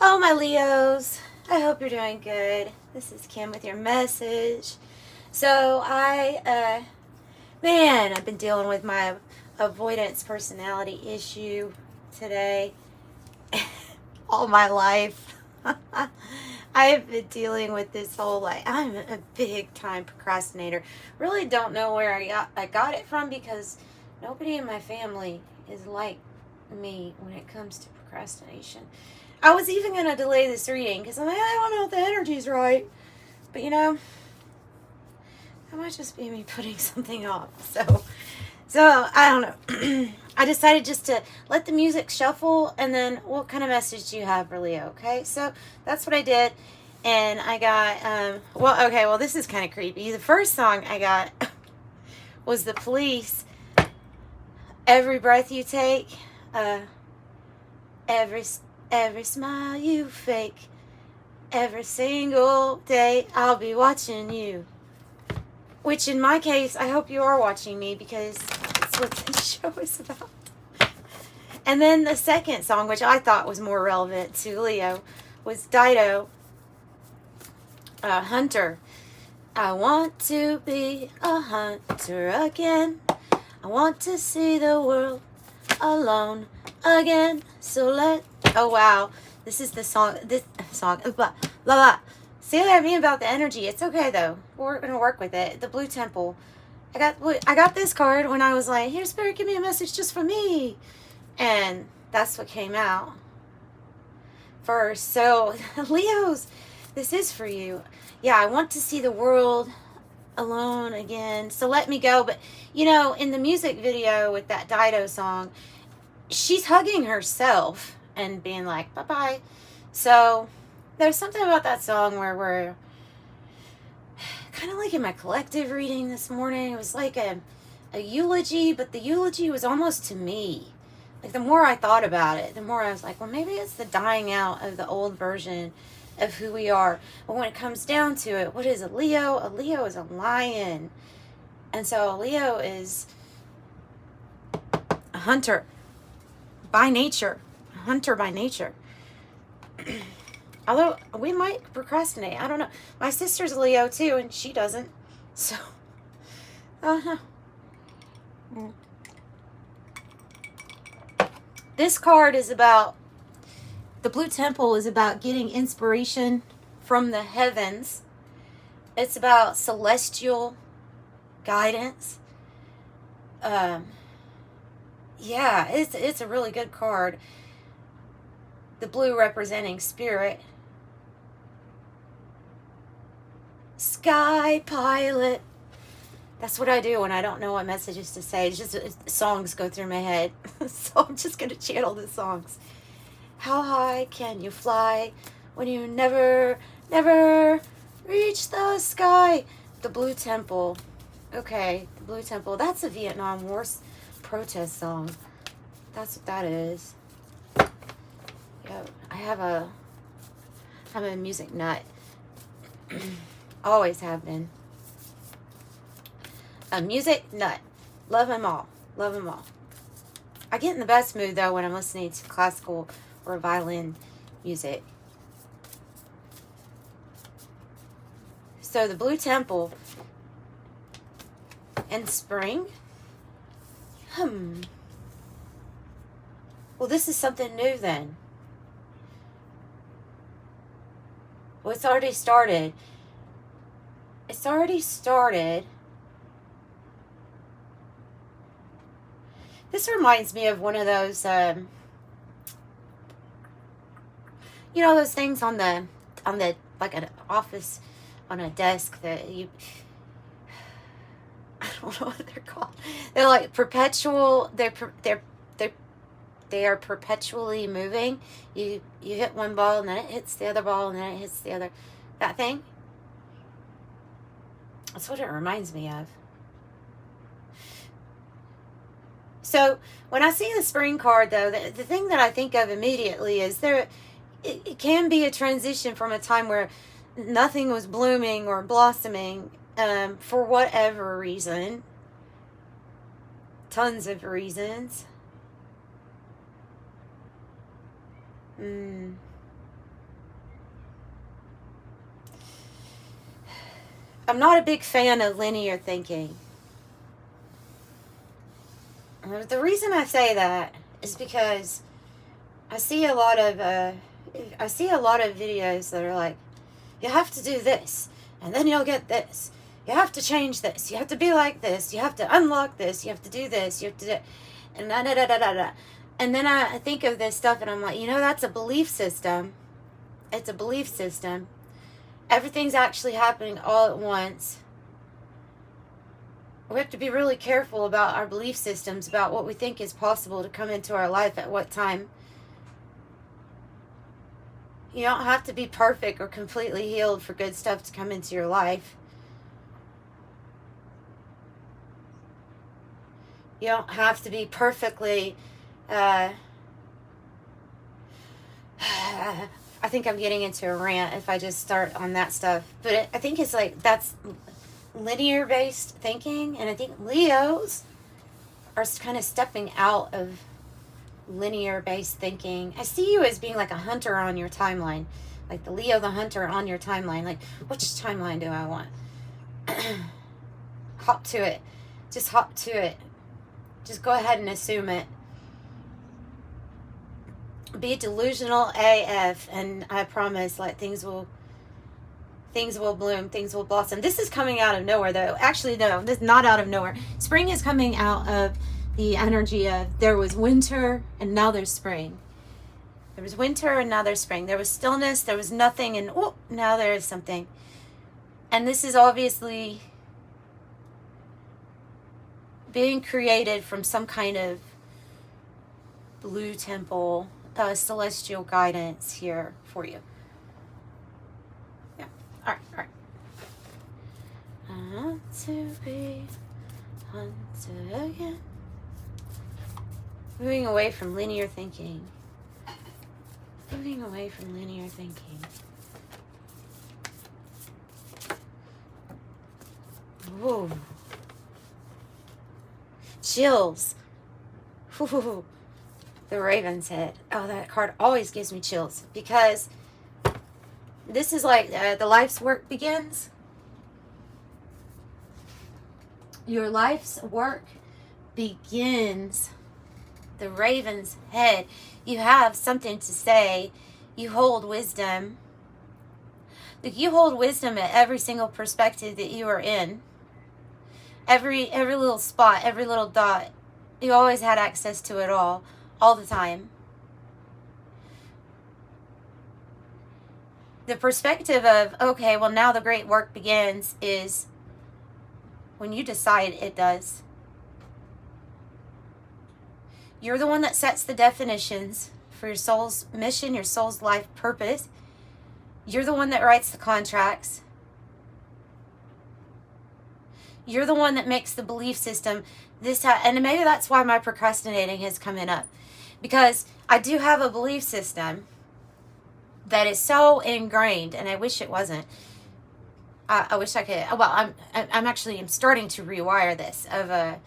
Oh, my Leos. I hope you're doing good. This is Kim with your message. So, man, I've been dealing with my avoidance personality issue today all my life. I've been dealing with this whole, I'm a big time procrastinator. Really don't know where I got it from because nobody in my family is like me when it comes to procrastination. I was even going to delay this reading because I'm like, I don't know if the energy's right. But that might just be me putting something off. So I don't know. I decided just to let the music shuffle, and then what kind of message do you have for Leo? Okay, so that's what I did. And I got, well, this is kind of creepy. The first song I got was The Police, Every Breath You Take, every smile you fake, every single day I'll be watching you. Which in my case, I hope you are watching me because that's what this show is about. And then the second song, which I thought was more relevant to Leo, was Dido, Hunter. I want to be a hunter again. I want to see the world alone again. So oh wow, this is the song, blah, blah, blah. See what I mean about the energy? It's okay though. We're going to work with it. The Blue Temple. I got this card when I was like, here, Spirit, give me a message just for me. And that's what came out first. So, Leos, this is for you. Yeah, I want to see the world alone again. So let me go. But, in the music video with that Dido song, she's hugging herself and being like, bye-bye. So there's something about that song where we're kind of like in my collective reading this morning. It was like a eulogy, but the eulogy was almost to me. Like the more I thought about it, the more I was like, well, maybe it's the dying out of the old version of who we are. But when it comes down to it, what is a Leo? A Leo is a lion. And so a Leo is a hunter by nature. A hunter by nature. Although we might procrastinate. I don't know. My sister's a Leo too, and she doesn't. So, This card is about, the Blue Temple is about getting inspiration from the heavens. It's about celestial guidance. Yeah, it's a really good card. The blue representing spirit. Sky Pilot. That's what I do when I don't know what messages to say. It's just songs go through my head. So I'm just going to channel the songs. How high can you fly when you never reach the sky? The Blue Temple. Okay, the Blue Temple. That's a Vietnam War protest song. That's what that is. Yeah, I'm a music nut. Always have been. A music nut. Love them all. Love them all. I get in the best mood, though, when I'm listening to classical or violin music. So, the Blue Temple in spring. Well, this is something new, then. Well, it's already started. It's already started. This reminds me of one of those, those things on the, like an office, on a desk that you, I don't know what they're called. They're like perpetual, they are perpetually moving. You hit one ball and then it hits the other ball and then it hits the other, that thing. That's what it reminds me of. So when I see the spring card, though, the thing that I think of immediately is it can be a transition from a time where nothing was blooming or blossoming for whatever reason. Tons of reasons. I'm not a big fan of linear thinking. The reason I say that is because I see a lot of videos that are like, you have to do this, and then you'll get this. You have to change this. You have to be like this. You have to unlock this. You have to do this. You have to do, and da da da da da da. And then I think of this stuff, and I'm like, that's a belief system. It's a belief system. Everything's actually happening all at once. We have to be really careful about our belief systems, about what we think is possible to come into our life at what time. You don't have to be perfect or completely healed for good stuff to come into your life. You don't have to be perfectly... I think I'm getting into a rant if I just start on that stuff. But I think it's like, that's linear-based thinking. And I think Leos are kind of stepping out of linear-based thinking. I see you as being like a hunter on your timeline. Like the Leo the hunter on your timeline. Like, which timeline do I want? Hop to it. Just hop to it. Just go ahead and assume it. Be delusional AF, and I promise, like, things will bloom, things will blossom. This is coming out of nowhere, though. Actually, no, this is not out of nowhere. Spring is coming out of the energy of there was winter and now there's spring. There was winter and now there's spring. There was stillness, there was nothing, and now there is something. And this is obviously being created from some kind of blue temple, celestial guidance here for you. Yeah. All right. I want to be hunted again. Moving away from linear thinking. Moving away from linear thinking. Whoa. Chills. Whew. The Raven's Head. Oh, that card always gives me chills because this is like the life's work begins. Your life's work begins. The Raven's Head. You have something to say. You hold wisdom. You hold wisdom at every single perspective that you are in. Every little spot, every little dot. You always had access to it all the time. The perspective of, okay, well, now the great work begins is when you decide it does. You're the one that sets the definitions for your soul's mission, your soul's life purpose. You're the one that writes the contracts. You're the one that makes the belief system. And maybe that's why my procrastinating is coming up. Because I do have a belief system that is so ingrained, and I wish it wasn't. I wish I could. Well, I'm starting to rewire this of a.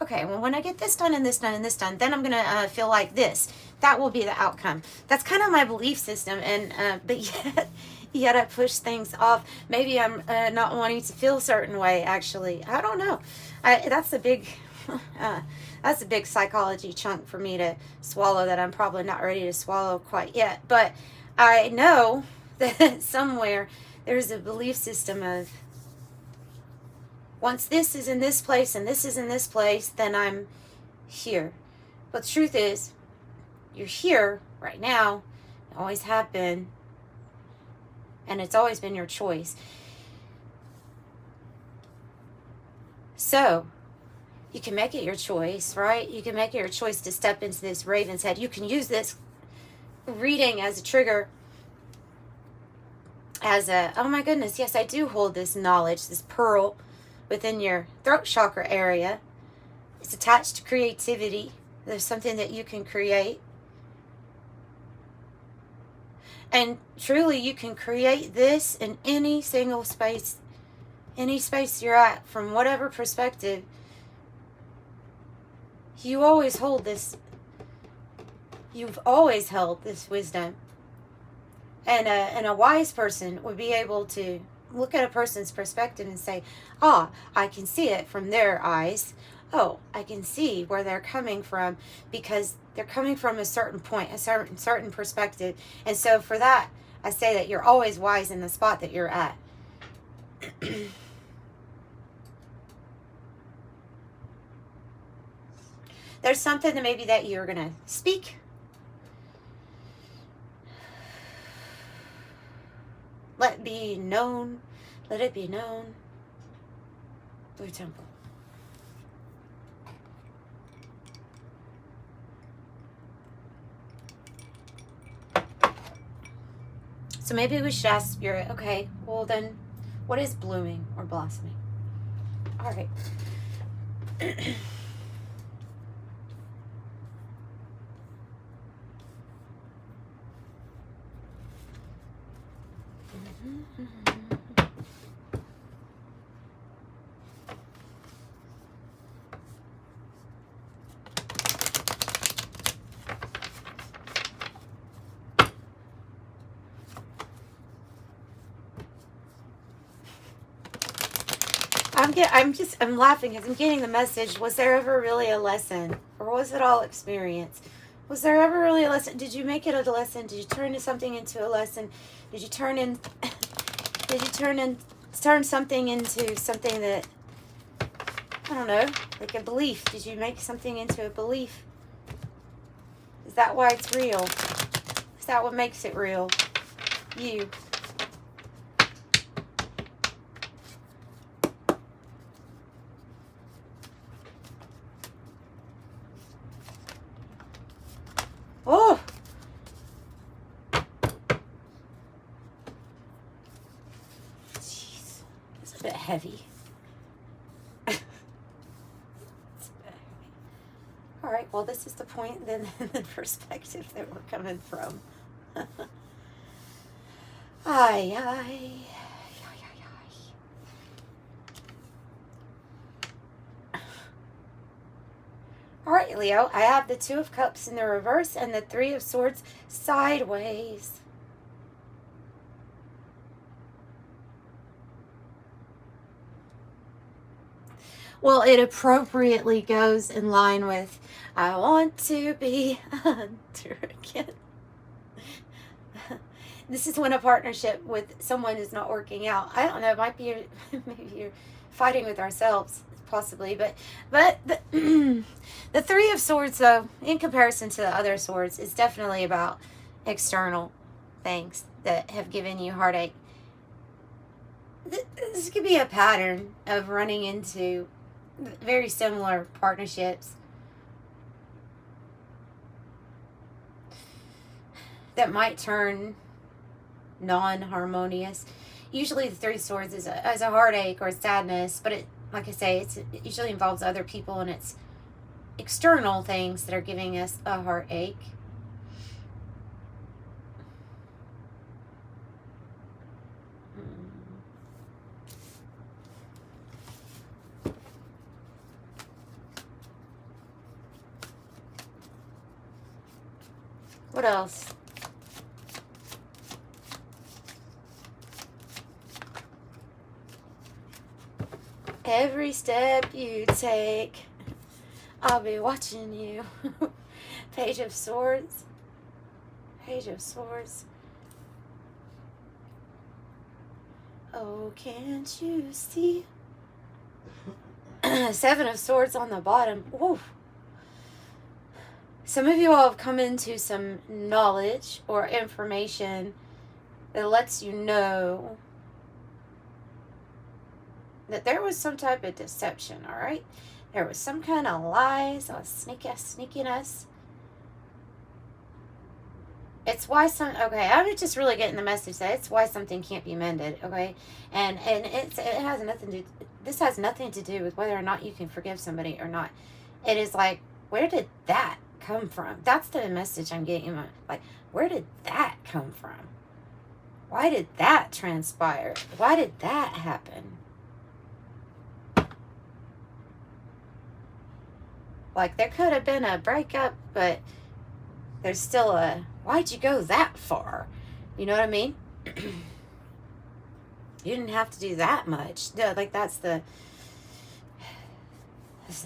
Okay, well, when I get this done and this done and this done, then I'm gonna feel like this. That will be the outcome. That's kind of my belief system, and but yet I push things off. Maybe I'm not wanting to feel a certain way. Actually, I don't know. That's a big. That's a big psychology chunk for me to swallow that I'm probably not ready to swallow quite yet. But I know that somewhere there's a belief system of once this is in this place and this is in this place, then I'm here. But the truth is, you're here right now. You always have been. And it's always been your choice. So, you can make it your choice, right? You can make it your choice to step into this Raven's Head. You can use this reading as a trigger. As a, oh my goodness, yes, I do hold this knowledge, this pearl within your throat chakra area. It's attached to creativity. There's something that you can create. And truly, you can create this in any single space, any space you're at, from whatever perspective. You always hold this. You've always held this wisdom. And a wise person would be able to look at a person's perspective and say, ah, I can see it from their eyes. Oh, I can see where they're coming from, because they're coming from a certain point, a certain perspective. And so for that, I say that you're always wise in the spot that you're at. There's something that maybe that you're going to speak. Let it be known. Let it be known. Blue Temple. So maybe we should ask Spirit, okay, well then, what is blooming or blossoming? All right. I'm laughing because I'm getting the message. Was there ever really a lesson, or was it all experience? Was there ever really a lesson? Did you make it a lesson? Did you turn something into a lesson? Did you turn something into something that, I don't know, like a belief? Did you make something into a belief? Is that why it's real? Is that what makes it real? You. Oh! Jeez. It's a bit heavy. It's a bit heavy. Alright, well this is the point then, the perspective that we're coming from. Aye, aye. All right, Leo, I have the Two of Cups in the reverse and the Three of Swords sideways. Well, it appropriately goes in line with, I want to be a hunter again. This is when a partnership with someone is not working out. I don't know, it might be, maybe you're fighting with ourselves. Possibly, but the Three of Swords, though, in comparison to the other swords, is definitely about external things that have given you heartache. This could be a pattern of running into very similar partnerships that might turn non-harmonious. Usually the Three of Swords is a heartache or a sadness, but it, like I say, it usually involves other people, and it's external things that are giving us a heartache. What else? Every step you take, I'll be watching you. Page of Swords. Page of Swords. Oh, can't you see? Seven of Swords on the bottom. Ooh. Some of you all have come into some knowledge or information that lets you know that there was some type of deception, all right? There was some kind of lies or sneakiness. It's why okay, I'm just really getting the message that it's why something can't be mended, okay? And it has nothing to, this has nothing to do with whether or not you can forgive somebody or not. It is like, where did that come from? That's the message I'm getting. Like, where did that come from? Why did that transpire? Why did that happen? Like, there could have been a breakup, but there's still a, why'd you go that far? You know what I mean? You didn't have to do that much. No, like that's the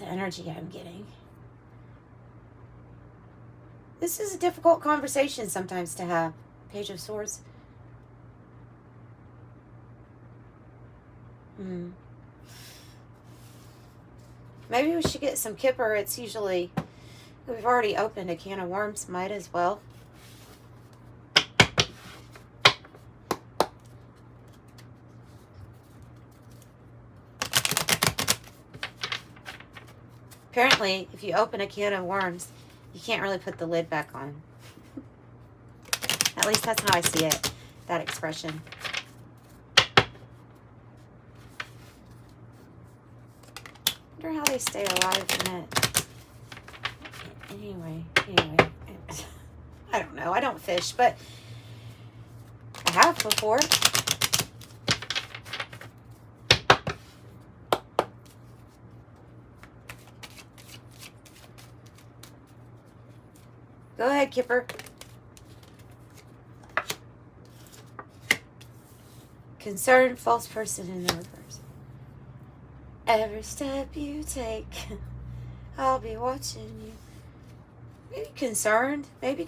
energy I'm getting. This is a difficult conversation sometimes to have. Page of Swords. Maybe we should get some Kipper. It's usually, we've already opened a can of worms. Might as well. Apparently, if you open a can of worms, you can't really put the lid back on. At least that's how I see it, that expression. I wonder how they stay alive in it. Anyway. I don't know. I don't fish, but I have before. Go ahead, Kipper. Concerned, false person in the reverse. Every step you take, I'll be watching you. Maybe concerned. Maybe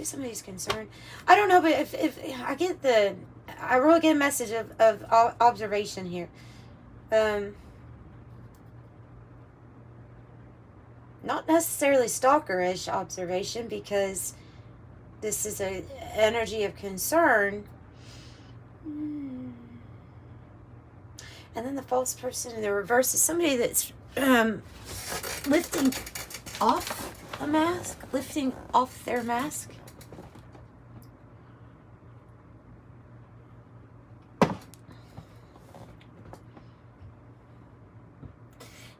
somebody's concerned. I don't know, but if I get I really get a message of observation here. Not necessarily stalkerish observation, because this is an energy of concern. And then the false person in the reverse is somebody that's lifting off a mask, lifting off their mask.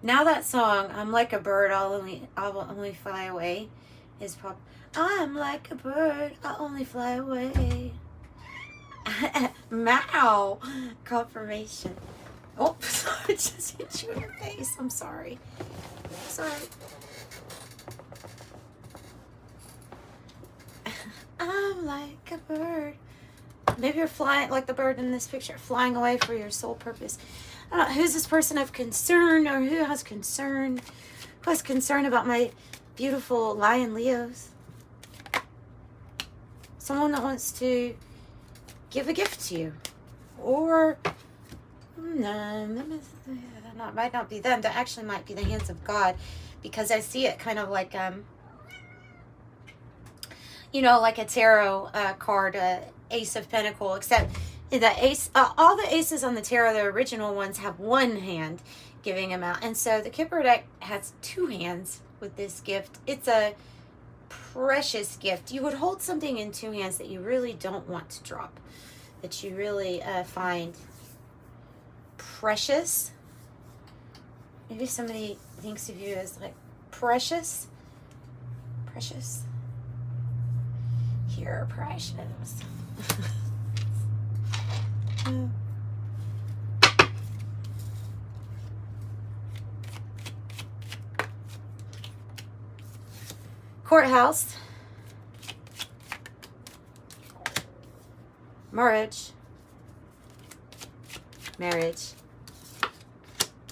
Now that song, I'm like a bird, I'll only fly away, is pop. I'm like a bird, I'll only fly away. Meow. Confirmation. Oh, sorry, just hit you in your face. I'm sorry. I'm like a bird. Maybe you're flying like the bird in this picture, flying away for your sole purpose. I don't know, who's this person of concern, or who has concern? Who has concern about my beautiful lion Leos? Someone that wants to give a gift to you. Or, no, that might not be them. That actually might be the hands of God, because I see it kind of like, like a tarot card, Ace of Pentacles, except the ace, all the aces on the tarot, the original ones, have one hand giving them out. And so the Kipper deck has two hands with this gift. It's a precious gift. You would hold something in two hands that you really don't want to drop, that you really find precious. Maybe somebody thinks of you as like precious. You're precious. Courthouse. Marriage.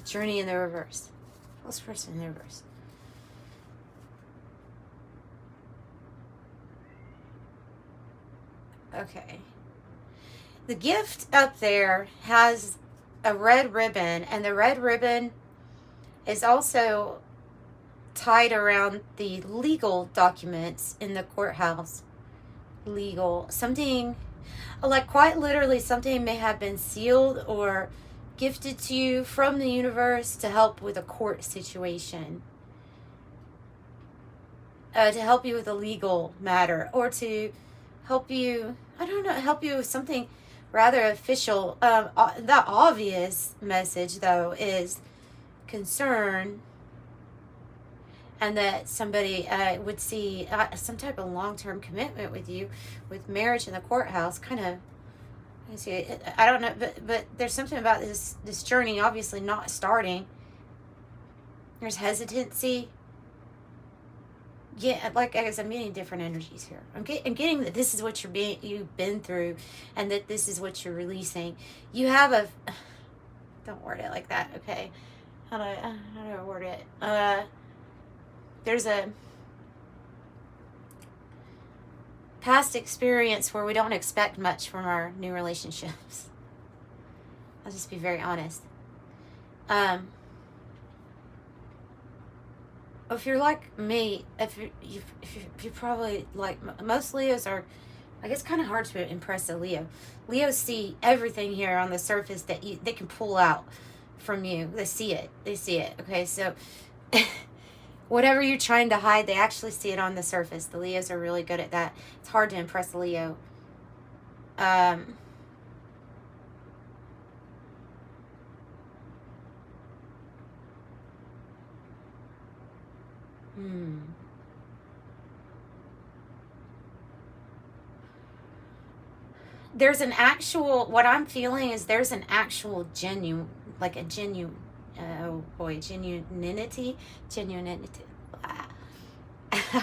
Journey in the reverse. False person in the reverse. Okay. The gift up there has a red ribbon, and the red ribbon is also tied around the legal documents in the courthouse. Legal. Something, like quite literally, something may have been sealed or gifted to you from the universe to help with a court situation. To help you with a legal matter, or to help you, help you with something rather official. The obvious message, though, is concern, and that somebody would see some type of long-term commitment with you, with marriage in the courthouse. Kind of, I don't know, but there's something about this journey obviously not starting. There's hesitancy. yeah, like I guess I'm getting different energies here. I'm getting that this is what you've been through, and that this is what you're releasing. You have a, don't word it like that, okay? How do I word it? There's a past experience where we don't expect much from our new relationships. I'll just be very honest. If you're like me, if you probably like, most Leos are, I guess, kind of hard to impress a Leo. Leos see everything here on the surface that they can pull out from you. They see it. Okay, so whatever you're trying to hide, they actually see it on the surface. The Leos are really good at that. It's hard to impress a Leo. There's an actual, what I'm feeling is there's an actual genuinity. I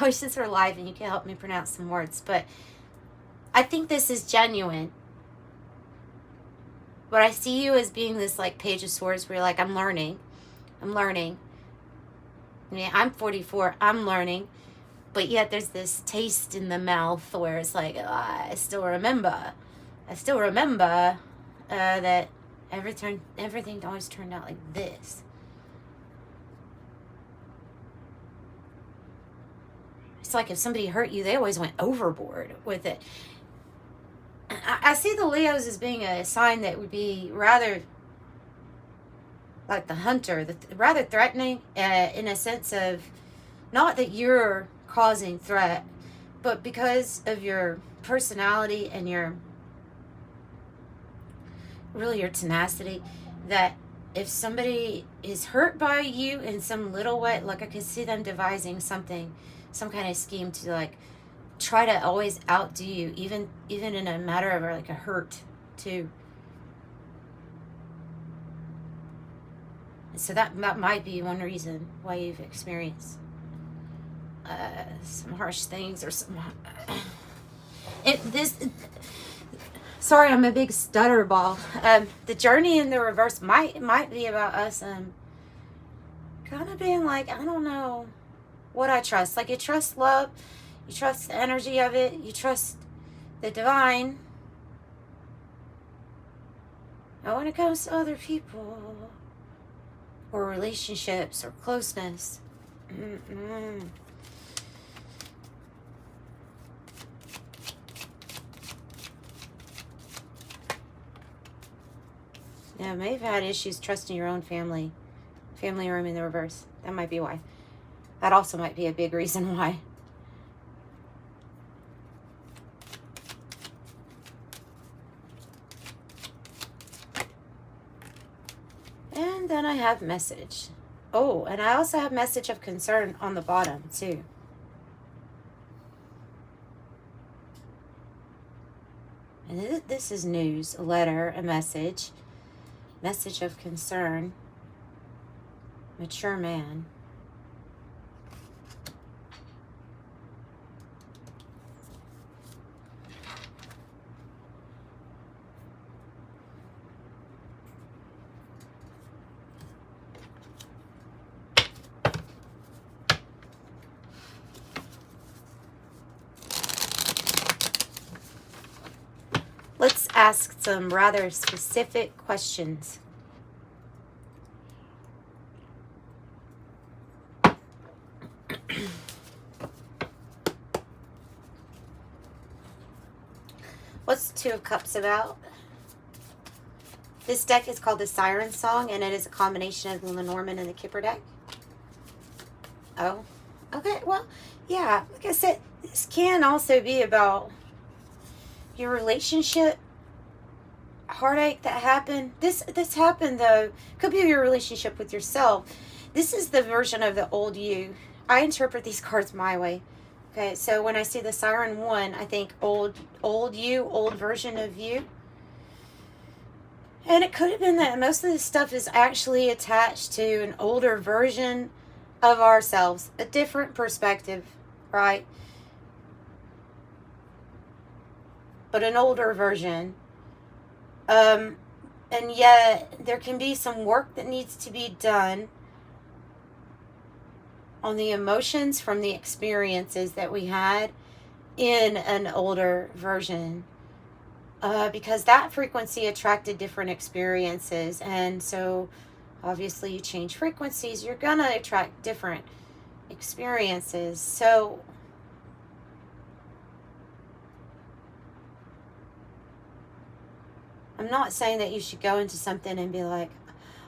wish this were live and you could help me pronounce some words, but I think this is genuine. But I see you as being this like Page of Swords where you're like, I'm learning. I mean, I'm 44, I'm learning, but yet there's this taste in the mouth where it's like, I still remember that everything always turned out like this. It's like if somebody hurt you, they always went overboard with it. I see the Leos as being a sign that would be rather like the hunter, rather threatening, in a sense of not that you're causing threat, but because of your personality and your tenacity, that if somebody is hurt by you in some little way, like I could see them devising something, some kind of scheme to like try to always outdo you, even in a matter of like a hurt too. So that might be one reason why you've experienced some harsh things or some. Sorry, I'm a big stutter ball. The journey in the reverse might be about us kind of being like, I don't know what I trust. Like, you trust love, you trust the energy of it, you trust the divine. But when it comes to other people or relationships or closeness, yeah, may have had issues trusting your own family room in the reverse. That might be why. That also might be a big reason why. And then I have message. Oh, and I also have message of concern on the bottom too. And this is news, a letter, a message. Message of concern. Mature man. Let's ask some rather specific questions. What's Two of Cups about? This deck is called the Siren Song, and it is a combination of the Lenormand and the Kipper Deck. Oh, okay. Well, yeah, like I said, this can also be about your relationship, heartache that happened. This happened, though. Could be your relationship with yourself. This is the version of the old you. I interpret these cards my way. Okay, so when I see the Siren 1, I think old you, old version of you. And it could have been that most of this stuff is actually attached to an older version of ourselves, a different perspective, right? But an older version. And yet there can be some work that needs to be done on the emotions from the experiences that we had in an older version. Because that frequency attracted different experiences. And so obviously you change frequencies, you're going to attract different experiences. So I'm not saying that you should go into something and be like,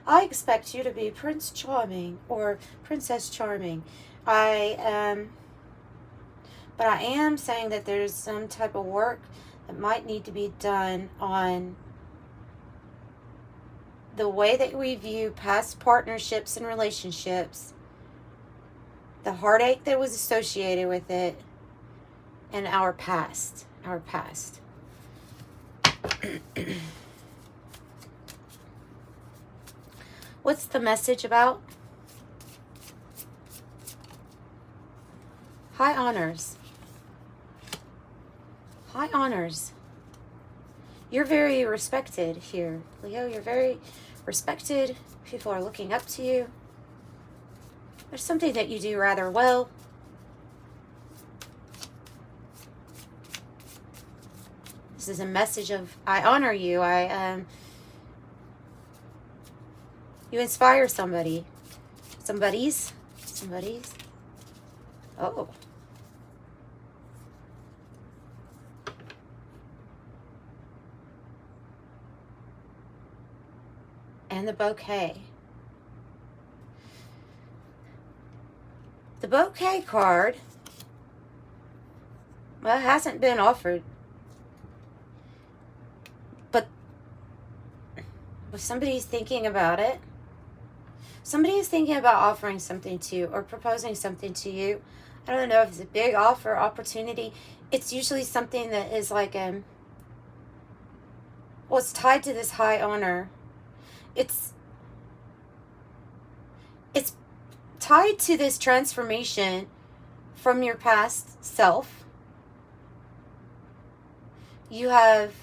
I expect you to be Prince Charming or Princess Charming. But I am saying that there's some type of work that might need to be done on the way that we view past partnerships and relationships, the heartache that was associated with it, and our past. What's the message about? High honors. High honors. You're very respected here, Leo. You're very respected. People are looking up to you. There's something that you do rather well. This is a message of, I honor you. You inspire somebody. Somebody's. Oh. And the bouquet. The bouquet card, well, it hasn't been offered. But somebody's thinking about it. Somebody is thinking about offering something to you or proposing something to you. I don't know if it's a big offer, opportunity. It's usually something that is like, well, it's tied to this high honor. It's tied to this transformation from your past self. You have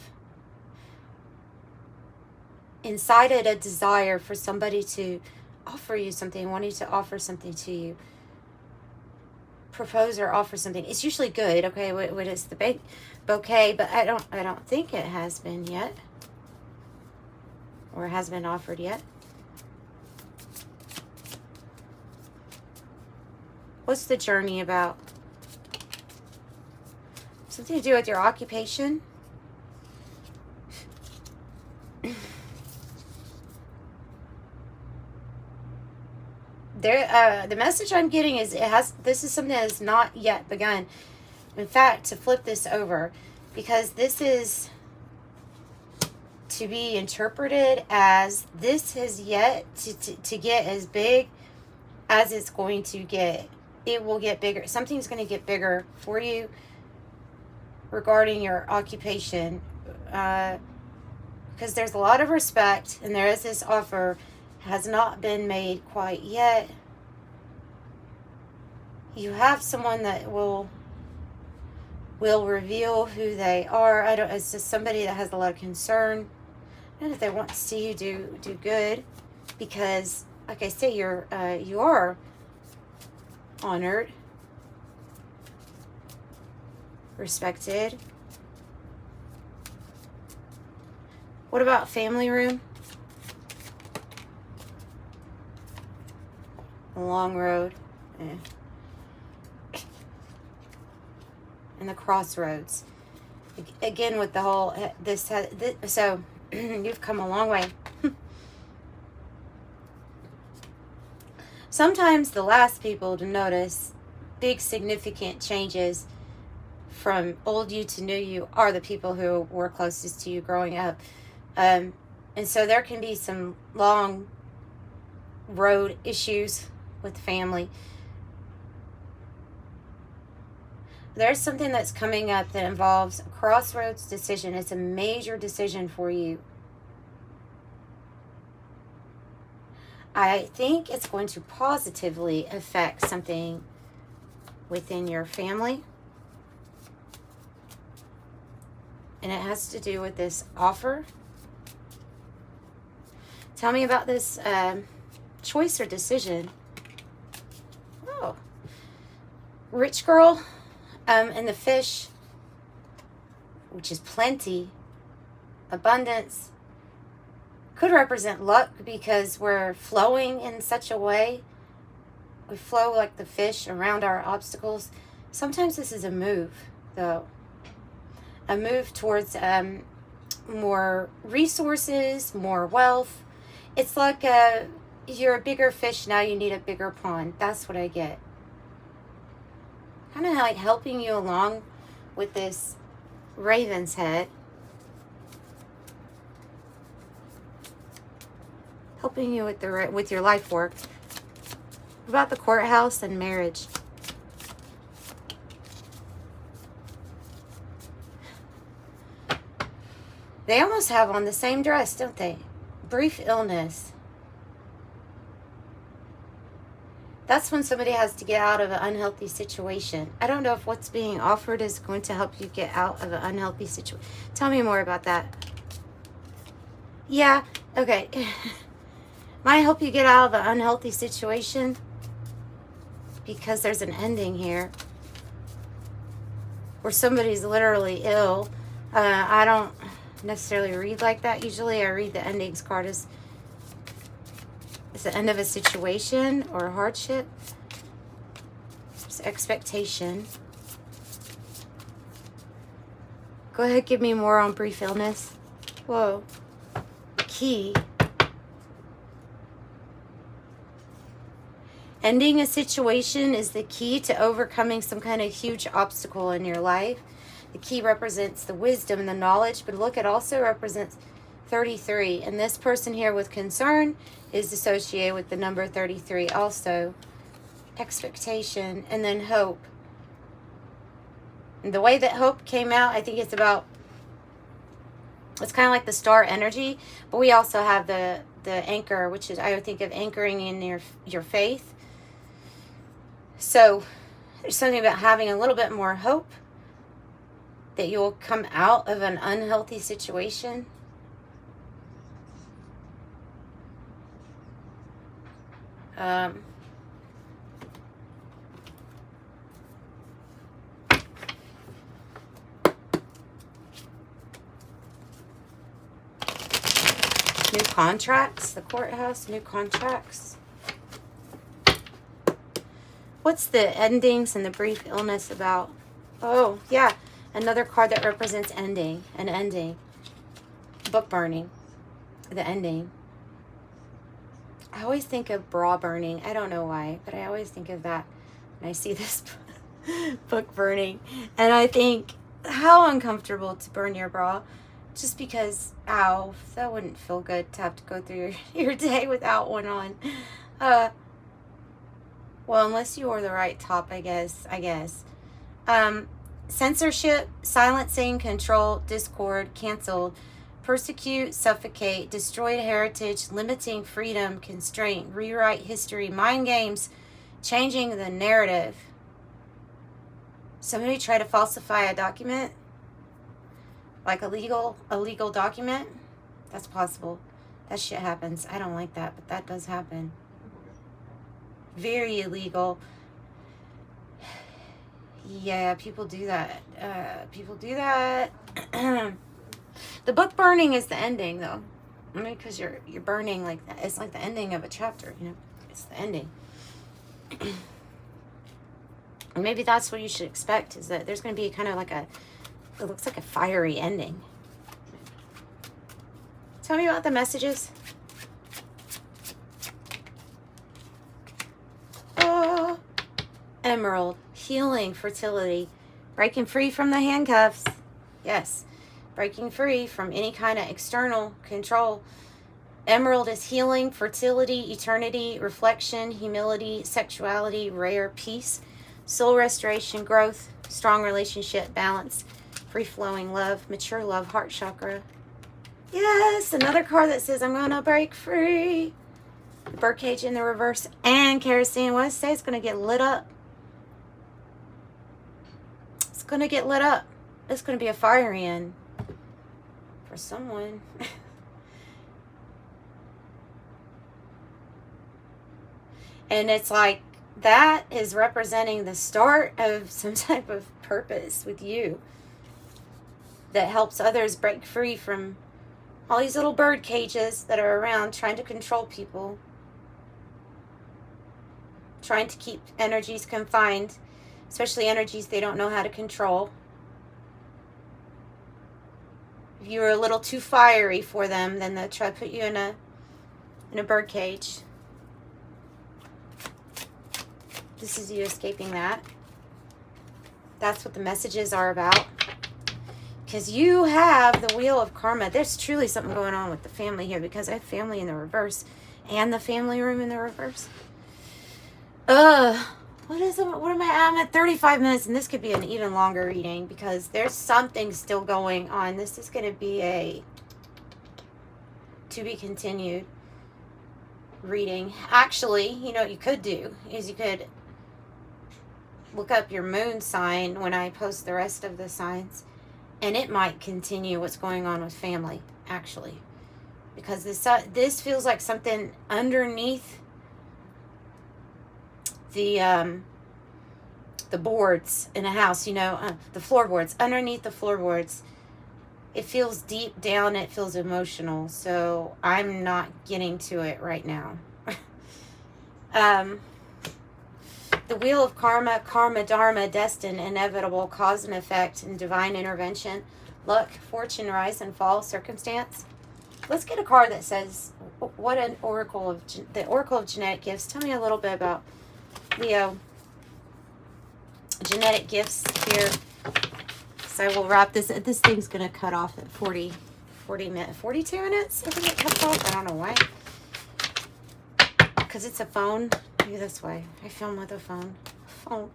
incited a desire for somebody to offer you something, wanting to offer something to you, propose or offer something. It's usually good. Okay, what is the big bouquet? But I don't think it has been yet, or has been offered yet. What's the journey about? Something to do with your occupation? The message I'm getting is this is something that has not yet begun. In fact, to flip this over, because this is to be interpreted as this has yet to get as big as it's going to get. It will get bigger. Something's going to get bigger for you regarding your occupation, because there's a lot of respect, and there is this offer has not been made quite yet. You have someone that will reveal who they are. It's just somebody that has a lot of concern, and if they want to see you do good, because like I say, you are honored, respected. What about family room? A long road. And the crossroads. Again, with the whole, so you've come a long way. Sometimes the last people to notice big significant changes from old you to new you are the people who were closest to you growing up. And so there can be some long road issues with family. There's something that's coming up that involves a crossroads decision. It's a major decision for you. I think it's going to positively affect something within your family. And it has to do with this offer. Tell me about this choice or decision. Oh. Rich girl and the fish, which is plenty, abundance, could represent luck because we're flowing in such a way. We flow like the fish around our obstacles. Sometimes this is a move, though. A move towards more resources, more wealth. It's like you're a bigger fish, now you need a bigger pond. That's what I get. Kind of like helping you along with this raven's head. Helping you with your life work. What about the courthouse and marriage? They almost have on the same dress, don't they? Brief illness. That's when somebody has to get out of an unhealthy situation. I don't know if what's being offered is going to help you get out of an unhealthy situation. Tell me more about that. Yeah, okay. Might help you get out of an unhealthy situation because there's an ending here where somebody's literally ill. I don't necessarily read like that. Usually I read the endings card as it's the end of a situation or a hardship. It's expectation. Go ahead, give me more on brief illness. Whoa. Key. Ending a situation is the key to overcoming some kind of huge obstacle in your life. The key represents the wisdom and the knowledge, but look, it also represents 33. And this person here with concern is associated with the number 33 also. Expectation and then hope. And the way that hope came out, I think it's kind of like the star energy, but we also have the anchor, which is, I would think of anchoring in your faith. So there's something about having a little bit more hope that you'll come out of an unhealthy situation. New contracts, the courthouse, new contracts. What's the endings and the brief illness about? Oh, yeah. Another card that represents ending, an ending. Book burning, the ending. I always think of bra burning. I don't know why, but I always think of that when I see this book burning. And I think, how uncomfortable to burn your bra. Just because, ow, that wouldn't feel good to have to go through your day without one on. Well, unless you wore the right top, I guess. Censorship, silencing, control, discord, canceled, persecute, suffocate, destroyed heritage, limiting freedom, constraint, rewrite history, mind games, changing the narrative. Somebody try to falsify a document, like a legal document. That's possible. That shit happens. I don't like that, but that does happen. Very illegal. Yeah, people do that. The book burning is the ending, though. I mean, because you're burning like that. It's like the ending of a chapter, you know. It's the ending. And maybe that's what you should expect, is that there's going to be kind of like it looks like a fiery ending. Tell me about the messages. Oh, emerald, healing, fertility, breaking free from the handcuffs. Yes, breaking free from any kind of external control. Emerald is healing, fertility, eternity, reflection, humility, sexuality, rare peace, soul restoration, growth, strong relationship, balance, free-flowing love, mature love, heart chakra. Yes, another card that says, I'm going to break free. The birdcage in the reverse and kerosene. What does it say? It's going to get lit up. going to get lit up. It's going to be a fire in for someone. And it's like that is representing the start of some type of purpose with you that helps others break free from all these little bird cages that are around trying to control people, trying to keep energies confined, especially energies they don't know how to control. If you were a little too fiery for them, then they'll try to put you in a bird cage. This is you escaping that. That's what the messages are about. Because you have the wheel of karma. There's truly something going on with the family here, because I have family in the reverse and the family room in the reverse. What am I at? I'm at 35 minutes, and this could be an even longer reading because there's something still going on. This is going to be a to be continued reading. Actually, you know what you could do is you could look up your moon sign when I post the rest of the signs, and it might continue what's going on with family, actually, because this feels like something underneath the boards in a house, you know, the floorboards, underneath the floorboards. It feels deep down, it feels emotional, so I'm not getting to it right now. The wheel of karma, karma, dharma, destined, inevitable, cause and effect, and divine intervention, luck, fortune, rise and fall, circumstance. Let's get a card that says, what an oracle of, the oracle of genetic gifts. Tell me a little bit about Leo genetic gifts here. So I will wrap this. This thing's going to cut off at 40 minutes, 42 minutes. I think it cuts off. I don't know why. Because it's a phone. Maybe this way. I film with a phone. Phone.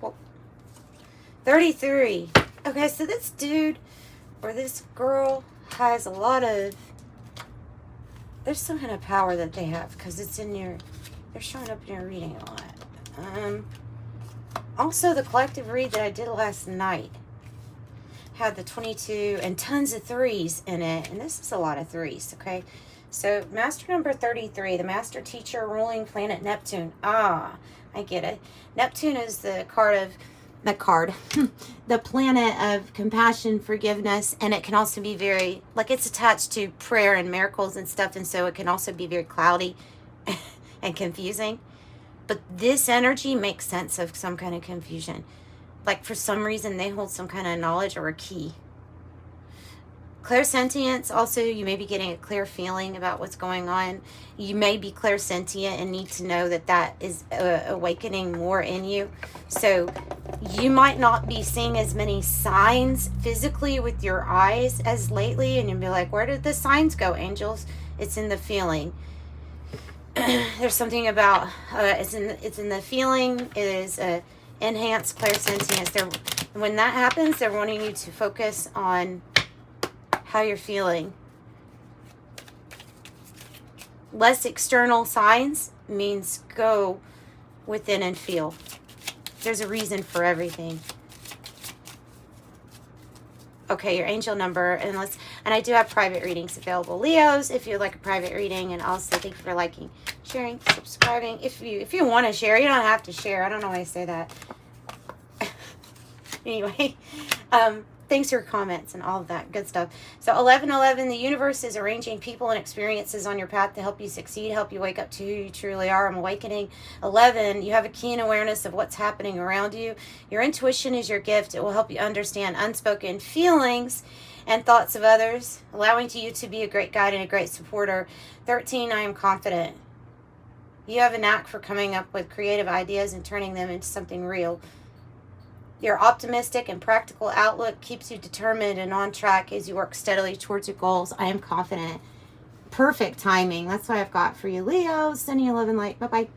Whoa. 33. Okay, so this dude or this girl has a lot of, there's some kind of power that they have because it's in your, they're showing up in your reading a lot. Also, the collective read that I did last night had the 22 and tons of threes in it. And this is a lot of threes, okay? So, master number 33, the master teacher ruling planet Neptune. Ah, I get it. Neptune is the the planet of compassion, forgiveness, and it can also be very, like, it's attached to prayer and miracles and stuff, and so it can also be very cloudy and confusing. But this energy makes sense of some kind of confusion. Like, for some reason, they hold some kind of knowledge or a key. Clairsentience, also, you may be getting a clear feeling about what's going on. You may be clairsentient and need to know that that is awakening more in you. So you might not be seeing as many signs physically with your eyes as lately, and you'll be like, where did the signs go, angels? It's in the feeling. There's something about it's in the feeling. It is enhanced clairsentience. When that happens, they're wanting you to focus on how you're feeling. Less external signs means go within and feel. There's a reason for everything. Okay, your angel number, and I do have private readings available. Leos, if you'd like a private reading, and also thank you for liking, sharing, subscribing. If you want to share, you don't have to share. I don't know why I say that. Anyway, thanks for your comments and all of that good stuff. So 1111, the universe is arranging people and experiences on your path to help you succeed, help you wake up to who you truly are. I'm awakening. 11, you have a keen awareness of what's happening around you. Your intuition is your gift. It will help you understand unspoken feelings and thoughts of others, allowing you to be a great guide and a great supporter. 13, I am confident. You have a knack for coming up with creative ideas and turning them into something real. Your optimistic and practical outlook keeps you determined and on track as you work steadily towards your goals. I am confident. Perfect timing. That's what I've got for you, Leo. Sending you love and light. Bye-bye.